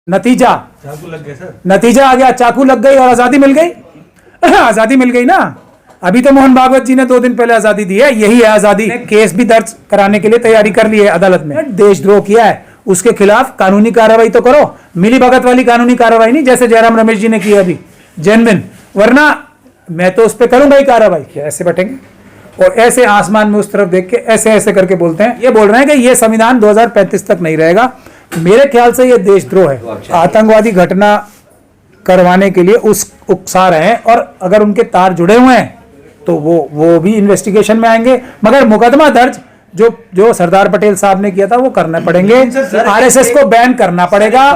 नतीजा चाकू लग गया सर। नतीजा आ गया, चाकू लग गई और आजादी मिल गई। आजादी मिल गई ना। अभी तो मोहन भागवत जी ने 2 दिन पहले आजादी दी है, यही है आजादी। केस भी दर्ज कराने के लिए तैयारी कर ली है अदालत में। देशद्रोह किया है, उसके खिलाफ कानूनी कार्रवाई तो करो। मिली भगत वाली कानूनी कार्रवाई नहीं, जैसे जयराम रमेश जी ने की अभी जेनविन, वरना मैं तो उस पर करूंगा ही कार्रवाई। ऐसे बैठेंगे और ऐसे आसमान में उस तरफ देख के ऐसे ऐसे करके बोलते हैं, ये बोल रहे हैं कि ये संविधान 2035 तक नहीं रहेगा। मेरे ख्याल से ये देशद्रोह है, आतंकवादी घटना करवाने के लिए उकसा रहे हैं। और अगर उनके तार जुड़े हुए हैं तो वो भी इन्वेस्टिगेशन में आएंगे, मगर मुकदमा दर्ज जो सरदार पटेल साहब ने किया था वो करने पड़ेंगे। आरएसएस को बैन करना पड़ेगा।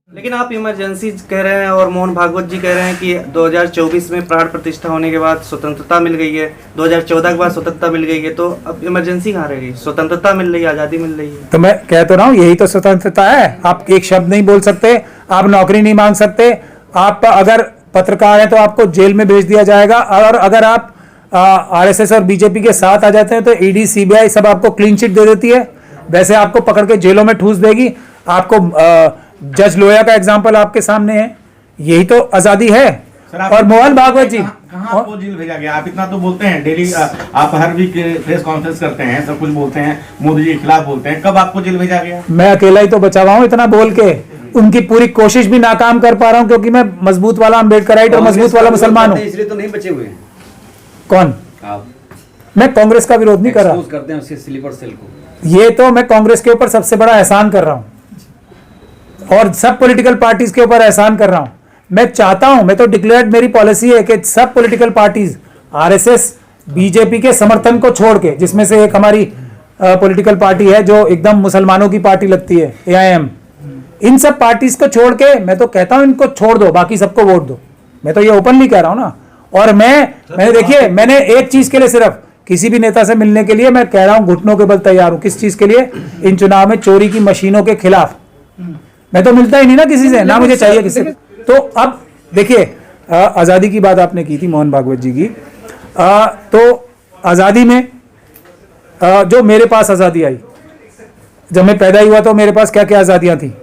लेकिन आप इमरजेंसी कह रहे हैं और मोहन भागवत जी कह रहे हैं कि 2024 में प्राण प्रतिष्ठा होने के बाद स्वतंत्रता मिल गई है, 2014 के बाद स्वतंत्रता मिल गई है, तो अब इमरजेंसी कहाँ रह गई? स्वतंत्रता मिल रही है, आजादी मिल रही है। तो मैं कह तो रहा हूँ यही तो स्वतंत्रता है। आप एक शब्द नहीं बोल सकते, आप नौकरी नहीं मांग सकते, आप अगर पत्रकार हैं तो आपको जेल में भेज दिया जाएगा। और अगर आप आरएसएस और बीजेपी के साथ आ जाते हैं तो ईडी सीबीआई सब आपको क्लीन चिट दे देती है, वैसे आपको पकड़ के जेलों में ठूस देगी। आपको जज लोया का एग्जांपल आपके सामने है, यही तो आजादी है। और मोहन भागवत जी कहाँ आपको जेल भेजा गया? आप इतना तो बोलते हैं डेली, आप हर वीक प्रेस कॉन्फ्रेंस करते हैं, सब कुछ बोलते हैं, मोदी जी के खिलाफ बोलते हैं, कब आपको जेल भेजा गया? मैं अकेला ही तो बचा हुआ हूं इतना बोल के, उनकी पूरी कोशिश भी नाकाम कर पा रहा हूं क्योंकि मैं मजबूत वाला अम्बेडकराइट और मजबूत वाला मुसलमान हूं। इसलिए तो नहीं बचे हुए हैं कौन? आप मैं कांग्रेस का विरोध नहीं कर रहा, एक्सपोज करते हैं उसके स्लीपर सेल को। ये तो मैं कांग्रेस के ऊपर सबसे बड़ा एहसान कर रहा हूं और सब पॉलिटिकल पार्टीज के ऊपर एहसान कर रहा हूं। मैं चाहता हूं, मैं तो डिक्लेयर्ड मेरी पॉलिसी है कि सब पॉलिटिकल पार्टीज आरएसएस बीजेपी के समर्थन को छोड़ के, जिसमें से एक हमारी पॉलिटिकल पार्टी है जो एकदम मुसलमानों की पार्टी लगती है, एआईएम, इन सब पार्टीज को छोड़ के मैं तो कहता हूं इनको छोड़ दो, बाकी सबको वोट दो। मैं तो ये ओपनली कह रहा हूं ना। और मैंने देखिए, मैंने एक चीज के लिए, सिर्फ किसी भी नेता से मिलने के लिए मैं कह रहा हूं घुटनों के बल तैयार हूं। किस चीज के लिए? इन चुनाव में चोरी की मशीनों के खिलाफ। मैं तो मिलता ही नहीं ना किसी से, ना मुझे चाहिए किसी से। तो अब देखिए, आजादी की बात आपने की थी मोहन भागवत जी की, तो आजादी में जो मेरे पास आजादी आई, जब मैं पैदा हुआ तो मेरे पास क्या क्या आजादियां थी,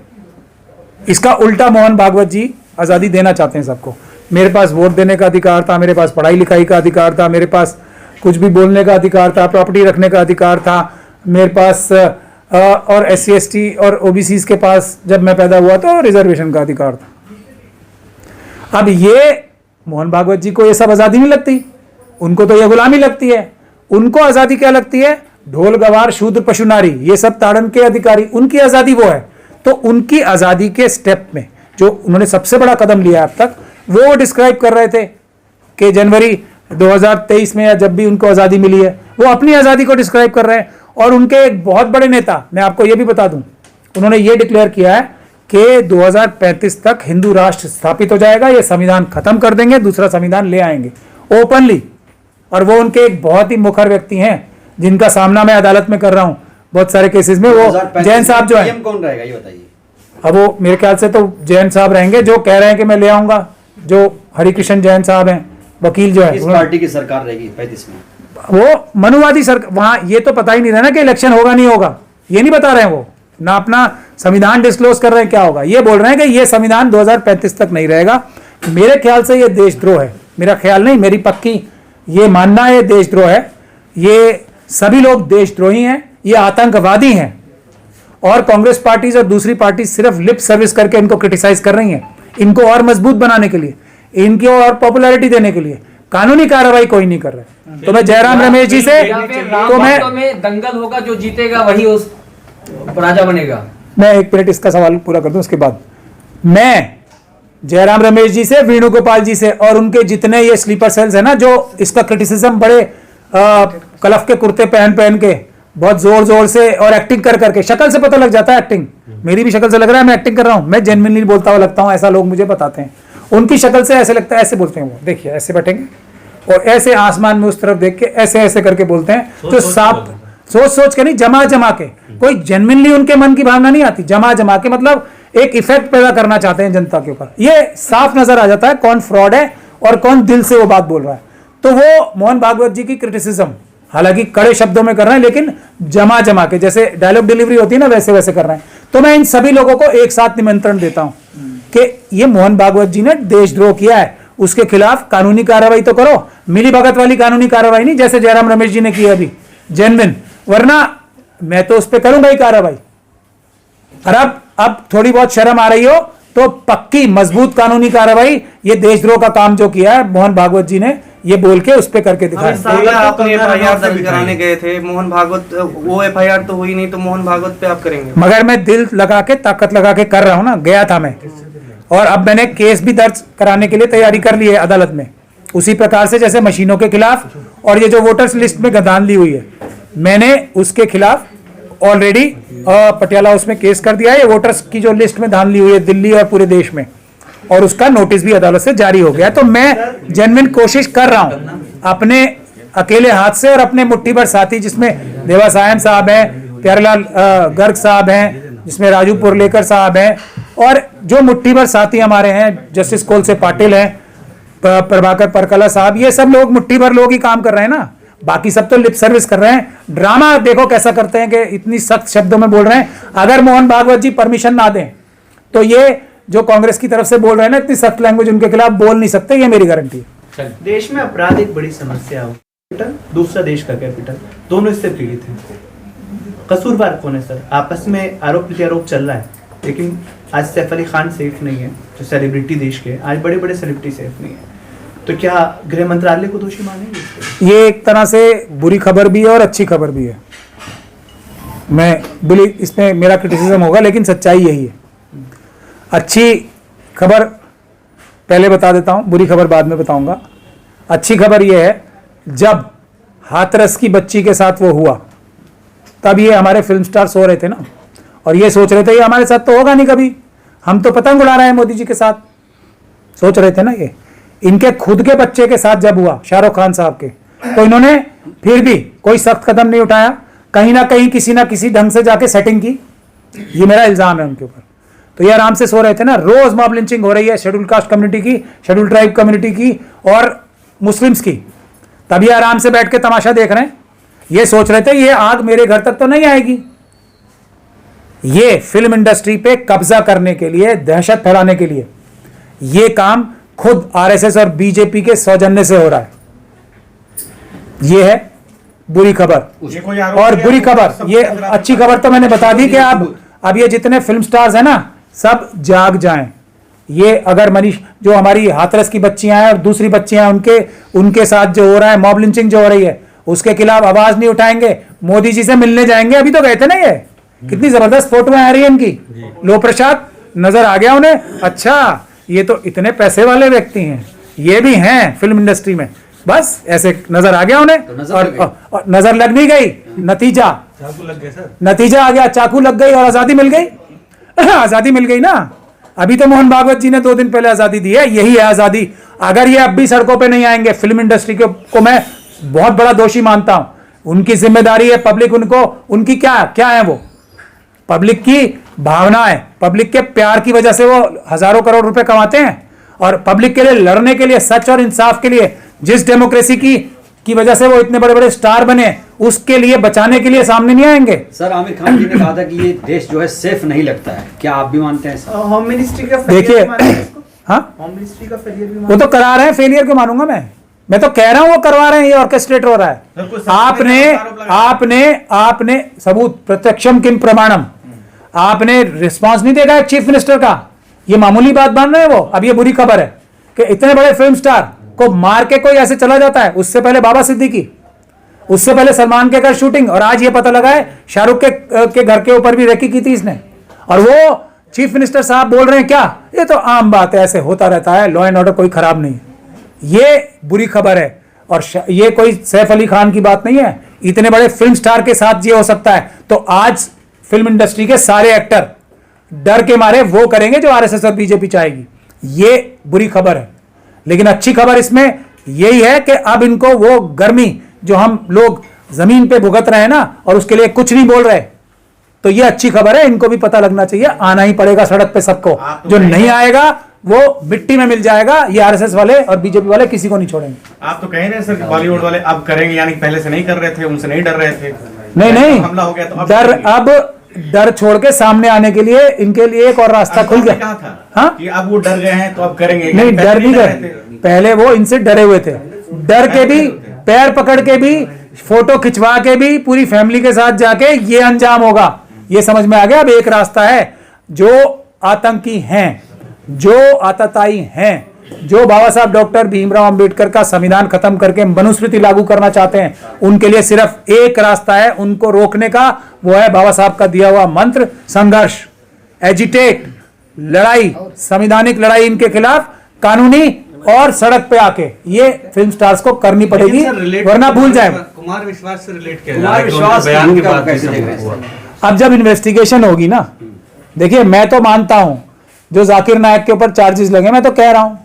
इसका उल्टा मोहन भागवत जी आजादी देना चाहते हैं सबको। मेरे पास वोट देने का अधिकार था, मेरे पास पढ़ाई लिखाई का अधिकार था, मेरे पास कुछ भी बोलने का अधिकार था, प्रॉपर्टी रखने का अधिकार था, मेरे पास और SC ST और OBCs के पास जब मैं पैदा हुआ तो रिजर्वेशन का अधिकार था। अब ये मोहन भागवत जी को ये सब आजादी नहीं लगती, उनको तो ये गुलामी लगती है। उनको आजादी क्या लगती है? ढोल गवार शूद्र पशु नारी, ये सब ताड़न के अधिकारी, उनकी आजादी वो है। तो उनकी आजादी के स्टेप में जो उन्होंने सबसे बड़ा कदम लिया अब तक, वो डिस्क्राइब कर रहे थे कि जनवरी 2023 में या जब भी उनको आजादी मिली है, वो अपनी आजादी को डिस्क्राइब कर रहे हैं। और उनके एक बहुत बड़े नेता, मैं आपको यह भी बता दूं, उन्होंने ये डिक्लेयर किया है कि 2035 तक हिंदू राष्ट्र स्थापित हो जाएगा, ये संविधान खत्म कर देंगे, दूसरा संविधान ले आएंगे ओपनली। और वो उनके एक बहुत ही मुखर व्यक्ति हैं जिनका सामना मैं अदालत में कर रहा हूं बहुत सारे केसेस में। वो जैन साहब जो है, कौन रहेगा ये बताइए? अब वो मेरे ख्याल से तो जैन साहब रहेंगे, जो कह रहे हैं कि मैं ले आऊंगा, जो हरिकृष्ण जैन साहब हैं, वकील जो है। इस पार्टी की सरकार रहेगी 35 में, वो मनुवादी सरकार। वहां ये तो पता ही नहीं रहा ना कि इलेक्शन होगा नहीं होगा, ये नहीं बता रहे हैं वो, ना अपना संविधान डिस्क्लोज कर रहे हैं क्या होगा। ये बोल रहे हैं कि ये संविधान 2035 तक नहीं रहेगा। मेरे ख्याल से ये देशद्रोह है, मेरा ख्याल नहीं, मेरी पक्की ये मानना है, देशद्रोह है। ये सभी लोग देशद्रोही हैं, ये आतंकवादी हैं। और कांग्रेस पार्टीज और दूसरी पार्टी सिर्फ लिप सर्विस करके इनको क्रिटिसाइज कर रही हैं, इनको और मजबूत बनाने के लिए, इनकी और पॉपुलैरिटी देने के लिए। कानूनी कार्रवाई कोई नहीं कर रहा। तो मैं जयराम रमेश जी से, तो मैं दंगल होगा, जो जीतेगा वही उस राजा बनेगा। मैं एक मिनट इसका सवाल पूरा कर दूं, उसके बाद मैं जयराम रमेश जी से, वेणुगोपाल जी से और उनके जितने ये स्लीपर सेल्स है ना, जो इसका क्रिटिसिज्म बड़े कलफ के कुर्ते पहन पहन के बहुत जोर जोर से और एक्टिंग कर करके, शक्ल से पता लग जाता है एक्टिंग, मेरी भी शक्ल से लग रहा है मैं एक्टिंग कर रहा हूं, मैं जेन्युइनली बोलता हुआ लगता हूं, ऐसा लोग मुझे बताते हैं। उनकी शक्ल से ऐसे लगता है, ऐसे बोलते हैं वो, देखिए ऐसे बैठेंगे और ऐसे आसमान में उस तरफ देख के ऐसे ऐसे करके बोलते हैं, तो साफ सोच सोच के नहीं, जमा जमा के, कोई जेन्युइनली उनके मन की भावना नहीं आती, जमा जमा के मतलब एक इफेक्ट पैदा करना चाहते हैं जनता के ऊपर। ये साफ नजर आ जाता है कौन फ्रॉड है और कौन दिल से वो बात बोल रहा है। तो वो मोहन भागवत जी की क्रिटिसिज्म हालांकि कड़े शब्दों में कर रहे हैं, लेकिन जमा जमा के, जैसे डायलॉग डिलीवरी होती है ना, वैसे वैसे कर रहे हैं। तो मैं इन सभी लोगों को एक साथ निमंत्रण देता हूं कि ये मोहन भागवत जी ने देशद्रोह किया है, उसके खिलाफ कानूनी कार्रवाई तो करो, मिली भगत वाली कानूनी कार्रवाई नहीं जैसे जयराम रमेश जी ने की अभी, जेन्युइन, वरना मैं तो उस पर करूंगा ही कार्रवाई। और अब थोड़ी बहुत शर्म आ रही हो तो पक्की मजबूत कानूनी कार्रवाई, ये देशद्रोह का काम जो किया है मोहन भागवत जी ने, ये बोल के उस पे करके दिखाया। आपने FIR दर्ज कराने गए थे, मोहन भागवत, वो FIR तो हुई नहीं, तो मोहन भागवत पे आप करेंगे? मगर मैं दिल लगा के, ताकत लगा के कर रहा हूं ना, गया था मैं, और अब मैंने केस भी दर्ज कराने के लिए तैयारी कर ली है अदालत में, उसी प्रकार से जैसे मशीनों के खिलाफ, और ये जो वोटर्स लिस्ट में गदान ली हुई है, मैंने उसके खिलाफ ऑलरेडी पटियाला उसमें केस कर दिया है। ये वोटर्स की जो लिस्ट में धान ली हुई है दिल्ली और पूरे देश में, और उसका नोटिस भी अदालत से जारी हो गया। तो मैं जेन्युइन कोशिश कर रहा हूं अपने अकेले हाथ से, और अपने मुट्ठी भर साथी, जिसमें देवा सायन साहब हैं, प्यारेलाल गर्ग साहब हैं, जिसमें राजू पुरलेकर साहब हैं, और जो मुट्ठी भर साथी हमारे हैं, जस्टिस कोलसे पाटिल हैं, प्रभाकर परकला साहब, ये सब लोग, मुट्ठी भर लोग ही काम कर रहे हैं ना, बाकी सब तो लिप सर्विस कर रहे हैं। ड्रामा देखो कैसा करते हैं कि इतनी सख्त शब्दों में बोल रहे हैं। अगर मोहन भागवत जी परमिशन ना दें तो ये जो कांग्रेस की तरफ से बोल रहे हैं ना, इतनी सख्त लैंग्वेज उनके खिलाफ बोल नहीं सकते, ये मेरी गारंटी है। देश में अपराध एक बड़ी समस्या हो, कैपिटल दूसरा देश का कैपिटल, दोनों इससे पीड़ित हैं। कसूरवार कौन है सर? आपस में आरोप प्रत्यारोप चल रहा है, लेकिन आज सैफ अली खान सेफ नहीं है, जो सेलिब्रिटी देश के, आज बड़े बड़े सेलिब्रिटी सेफ नहीं है, तो क्या गृह मंत्रालय को दोषी मानेंगे? ये एक तरह से बुरी खबर भी है और अच्छी खबर भी है। मैं बुरी, इसमें मेरा क्रिटिसिज्म होगा, लेकिन सच्चाई यही है। अच्छी खबर पहले बता देता हूं, बुरी खबर बाद में बताऊंगा। अच्छी खबर यह है, जब हाथरस की बच्ची के साथ वो हुआ, तब ये हमारे फिल्म स्टार सो रहे थे ना, और ये सोच रहे थे ये हमारे साथ तो होगा नहीं कभी, हम तो पतंग उड़ा रहे हैं मोदी जी के साथ, सोच रहे थे ना। ये इनके खुद के बच्चे के साथ जब हुआ, शाहरुख खान साहब के, तो इन्होंने फिर भी कोई सख्त कदम नहीं उठाया, कहीं ना कहीं किसी ना किसी ढंग से जाके सेटिंग की। ये मेरा इल्जाम है उनके ऊपर। तो ये आराम से सो रहे थे ना। रोज मॉब लिंचिंग हो रही है शेड्यूल कास्ट कम्युनिटी की, शेड्यूल ट्राइब कम्युनिटी की और मुस्लिम्स की, तब ये आराम से बैठ के तमाशा देख रहे हैं। ये सोच रहे थे ये आग मेरे घर तक तो नहीं आएगी। ये फिल्म इंडस्ट्री पे कब्जा करने के लिए, दहशत फैलाने के लिए ये काम खुद आरएसएस और बीजेपी के सौजन्य से हो रहा है। ये है बुरी खबर। और बुरी खबर, ये अच्छी खबर तो मैंने बता दी कि अब ये जितने फिल्म स्टार्स हैं ना, सब जाग जाएं। ये अगर मनीष, जो हमारी हाथरस की बच्चियां हैं और दूसरी बच्चियां हैं, उनके साथ जो हो रहा है, मॉब लिंचिंग जो हो रही है, उसके खिलाफ आवाज नहीं उठाएंगे, मोदी जी से मिलने जाएंगे। अभी तो गए थे ना, ये कितनी जबरदस्त फोटो आ रही है इनकी, लो प्रसाद नजर आ गया उन्हें, अच्छा ये तो इतने पैसे वाले व्यक्ति हैं, ये भी हैं फिल्म इंडस्ट्री में, बस ऐसे नजर आ गया उन्हें। तो और नजर लग नहीं गई, नतीजा आ गया, चाकू लग गई और आजादी मिल गई। आजादी मिल गई ना। अभी तो मोहन भागवत जी ने 2 दिन पहले आजादी दी है, यही है आजादी। अगर ये अब भी सड़कों पे नहीं आएंगे, फिल्म इंडस्ट्री को मैं बहुत बड़ा दोषी मानता हूं। उनकी जिम्मेदारी है, पब्लिक उनकी क्या है, वो पब्लिक की भावना है, पब्लिक के प्यार की वजह से वो हजारों करोड़ रुपए कमाते हैं। और पब्लिक के लिए लड़ने के लिए, सच और इंसाफ के लिए, जिस डेमोक्रेसी की वजह से वो इतने बड़े बड़े स्टार बने, उसके लिए बचाने के लिए सामने नहीं आएंगे। सर आमिर खान जी ने कहा था कि ये देश जो है सेफ नहीं लगता है, क्या आप भी मानते हैं सर? होम मिनिस्ट्री का देखिए, हाँ, होम मिनिस्ट्री का फेलियर भी वो तो करा रहे हैं, फेलियर क्यों मानूंगा मैं तो कह रहा हूं वो करवा रहे हैं, ये ऑर्केस्ट्रेट हो रहा है। आपने सबूत, प्रत्यक्षम किम प्रमाणम, आपने रिस्पांस नहीं देखा है चीफ मिनिस्टर का। ये मामूली बात बन रहे हैं वो। अब ये बुरी खबर है कि इतने बड़े फिल्म स्टार को मार के कोई ऐसे चला जाता है। उससे पहले बाबा सिद्दीकी, उससे पहले सलमान के घर शूटिंग, और आज ये पता लगा है शाहरुख के घर के ऊपर भी रेकी की थी इसने। और वो चीफ मिनिस्टर साहब बोल रहे हैं क्या, ये तो आम बात है, ऐसे होता रहता है, लॉ एंड ऑर्डर कोई खराब नहीं है। ये बुरी खबर है। और ये कोई सैफ अली खान की बात नहीं है, इतने बड़े फिल्म स्टार के साथ ये हो सकता है। तो आज फिल्म इंडस्ट्री के सारे एक्टर डर के मारे वो करेंगे जो आरएसएस और बीजेपी चाहेगी। ये बुरी खबर है। लेकिन अच्छी खबर इसमें यही है कि अब इनको वो गर्मी जो हम लोग जमीन पे भुगत रहे हैं ना, और उसके लिए कुछ नहीं बोल रहे, तो ये अच्छी खबर है। इनको भी पता लगना चाहिए, आना ही पड़ेगा सड़क पे सबको। जो नहीं आएगा वो मिट्टी में मिल जाएगा। ये आरएसएस वाले और बीजेपी वाले किसी को नहीं छोड़ेंगे। आप तो कह रहे हैं सर कि बॉलीवुड वाले अब करेंगे, यानी पहले से नहीं कर रहे थे, उनसे नहीं डर रहे थे। नहीं हमला हो गया तो डर, अब डर छोड़ के सामने आने के लिए इनके लिए एक और रास्ता खुल गया। कहा था हाँ? कि अब वो डर गए हैं तो अब करेंगे। नहीं, डर नहीं गए, पहले वो इनसे डरे हुए थे। डर के भी, पैर पकड़ के भी, फोटो खिंचवा के भी, पूरी फैमिली के साथ जाके ये अंजाम होगा, ये समझ में आ गया। अब एक रास्ता है, जो आतंकी हैं, जो आतताई हैं, जो बाबा साहब डॉक्टर भीमराव अंबेडकर का संविधान खत्म करके मनुस्मृति लागू करना चाहते हैं, उनके लिए सिर्फ एक रास्ता है उनको रोकने का, वो है बाबा साहब का दिया हुआ मंत्र, संघर्ष, एजिटेट, लड़ाई, संवैधानिक लड़ाई इनके खिलाफ, कानूनी और सड़क पे आके ये फिल्म स्टार्स को करनी पड़ेगी, वरना भूल जाए। कुमार विश्वास से रिलेट किया कुमार विश्वास बयान के का बाद कैसे देख रहे हैं? अब जब इन्वेस्टिगेशन होगी ना, देखिए मैं तो मानता हूं जो जाकिर नायक के ऊपर चार्जेस लगे, मैं तो कह रहा हूं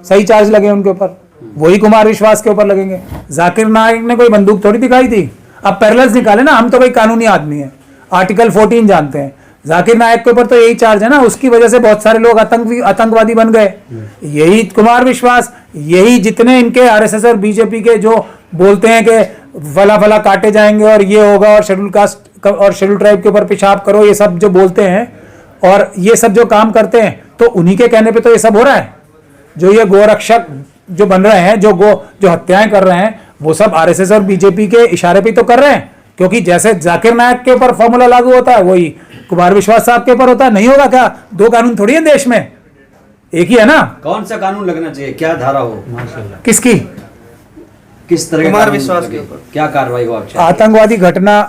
सही चार्ज लगे उनके ऊपर, वही कुमार विश्वास के ऊपर लगेंगे। जाकिर नायक ने कोई बंदूक थोड़ी दिखाई थी। अब पैरेलल्स निकाले ना, हम तो कोई कानूनी आदमी है, आर्टिकल 14 जानते हैं। जाकिर नायक के ऊपर तो यही चार्ज है ना, उसकी वजह से बहुत सारे लोग आतंकवादी बन गए। यही कुमार विश्वास, यही जितने इनके आरएसएस और बीजेपी के जो बोलते हैं कि फला फला काटे जाएंगे और ये होगा और शेड्यूल कास्ट और शेड्यूल ट्राइब के ऊपर पेशाब करो, ये सब जो बोलते हैं और ये सब जो काम करते हैं, तो उन्हीं के कहने पे तो ये सब हो रहा है। जो ये गोरक्षक जो बन रहे हैं, जो हत्याएं कर रहे हैं, वो सब आरएसएस और बीजेपी के इशारे पे तो कर रहे हैं। क्योंकि जैसे जाकिर नायक के ऊपर फॉर्मूला लागू होता है, वही कुमार विश्वास साहब के ऊपर होता है। नहीं होगा क्या? दो कानून थोड़ी है देश में, एक ही है ना। कौन सा कानून लगना चाहिए, क्या धारा हो, किसकी? किस तरह कुमार विश्वास के ऊपर क्या कार्रवाई हो? आतंकवादी घटना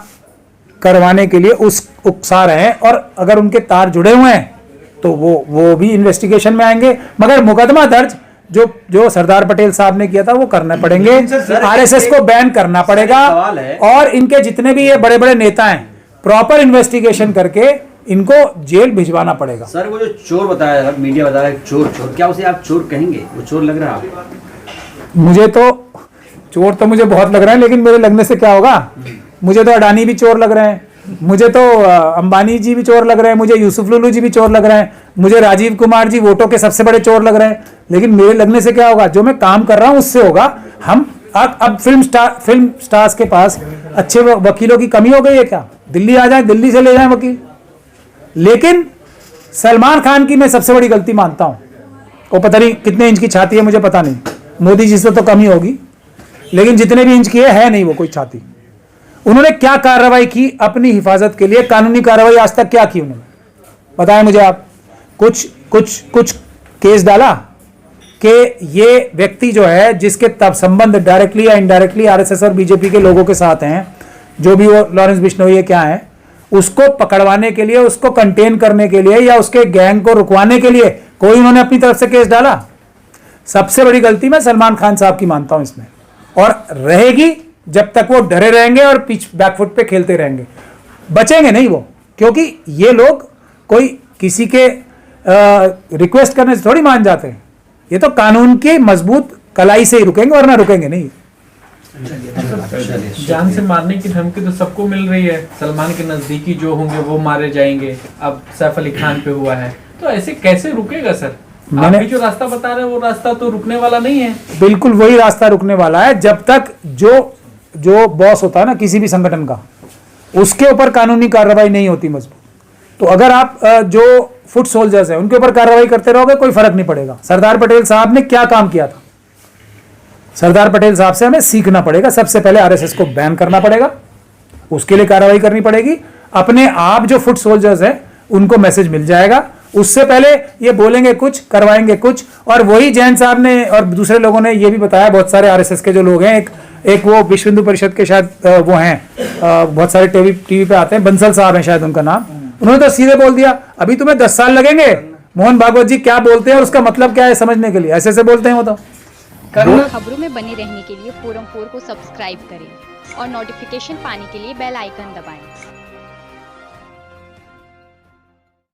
करवाने के लिए उकसा रहे हैं, और अगर उनके तार जुड़े हुए हैं तो वो भी इन्वेस्टिगेशन में आएंगे। मगर मुकदमा दर्ज जो सरदार पटेल साहब ने किया था वो करने पड़ेंगे। आरएसएस को बैन करना पड़ेगा, और इनके जितने भी ये बड़े बड़े नेता हैं, प्रॉपर इन्वेस्टिगेशन करके इनको जेल भिजवाना पड़ेगा। सर वो जो चोर बताया, मीडिया बता रहा है चोर, क्या उसे आप चोर कहेंगे? वो चोर लग रहा है आपको? मुझे तो चोर तो मुझे बहुत लग रहा है, लेकिन मेरे लगने से क्या होगा? मुझे तो अडानी भी चोर लग रहे हैं, मुझे तो अंबानी जी भी चोर लग रहे हैं, मुझे यूसुफ लुलू जी भी चोर लग रहे हैं, मुझे राजीव कुमार जी वोटों के सबसे बड़े चोर लग रहे हैं। लेकिन मेरे लगने से क्या होगा? जो मैं काम कर रहा हूं उससे होगा। हम अब फिल्म स्टार्स के पास अच्छे वकीलों की कमी हो गई है क्या? दिल्ली आ जाए, दिल्ली से ले जाए वकील। लेकिन सलमान खान की मैं सबसे बड़ी गलती मानता हूं। वो पता नहीं कितने इंच की छाती है, मुझे पता नहीं, मोदी जी से तो कमी होगी, लेकिन जितने भी इंच की है नहीं वो कोई छाती। उन्होंने क्या कार्रवाई की अपनी हिफाजत के लिए? कानूनी कार्रवाई आज तक क्या की उन्होंने? बताएं मुझे आप। कुछ केस डाला कि ये व्यक्ति जो है, जिसके तब संबंध डायरेक्टली या इनडायरेक्टली आरएसएस और बीजेपी के लोगों के साथ हैं, जो भी वो लॉरेंस बिश्नोई क्या है, उसको पकड़वाने के लिए, उसको कंटेन करने के लिए, या उसके गैंग को रुकवाने के लिए कोई उन्होंने अपनी तरफ से केस डाला? सबसे बड़ी गलती मैं सलमान खान साहब की मानता हूं इसमें, और रहेगी जब तक वो डरे रहेंगे और पिच बैकफुट पे खेलते रहेंगे। बचेंगे नहीं वो, क्योंकि ये लोग कोई किसी के रिक्वेस्ट करने से थोड़ी मान जाते हैं। ये तो कानून की मजबूत कलाई से ही रुकेंगे, वरना रुकेंगे नहीं। जान से मारने की धमकी तो सबको मिल रही है। सलमान के नजदीकी जो होंगे वो मारे जाएंगे। अब सैफ अली खान पे हुआ है, तो ऐसे कैसे रुकेगा सर? आप भी जो रास्ता बता रहे हैं वो रास्ता तो रुकने वाला नहीं है। बिल्कुल वही रास्ता रुकने वाला है, जब तक जो बॉस होता है ना किसी भी संगठन का, उसके ऊपर कानूनी कार्रवाई नहीं होती मजबूत। तो अगर आप जो फुट सोल्जर्स हैं उनके ऊपर कार्रवाई करते रहोगे, कोई फर्क नहीं पड़ेगा। सरदार पटेल साहब ने क्या काम किया था? सरदार पटेल साहब से हमें सीखना पड़ेगा। सबसे पहले आरएसएस को बैन करना पड़ेगा, उसके लिए कार्रवाई करनी पड़ेगी। अपने आप जो फुट सोल्जर्स हैं उनको मैसेज मिल जाएगा। उससे पहले ये बोलेंगे कुछ, करवाएंगे कुछ। और वही जैन साहब ने और दूसरे लोगों ने ये भी बताया, बहुत सारे आरएसएस के जो लोग हैं, एक वो विश्व हिंदू परिषद के शायद वो हैं, बहुत सारे टीवी पे आते हैं, बंसल साहब हैं शायद उनका नाम। उन्होंने तो सीधे बोल दिया, अभी तुम्हें 10 साल लगेंगे मोहन भागवत जी क्या बोलते हैं और उसका मतलब क्या है समझने के लिए। ऐसे बोलते हैं वो तो। खबरों में बने रहने के लिए फोरम 4 को सब्सक्राइब करें और नोटिफिकेशन पाने के लिए बेल आइकन दबाएं।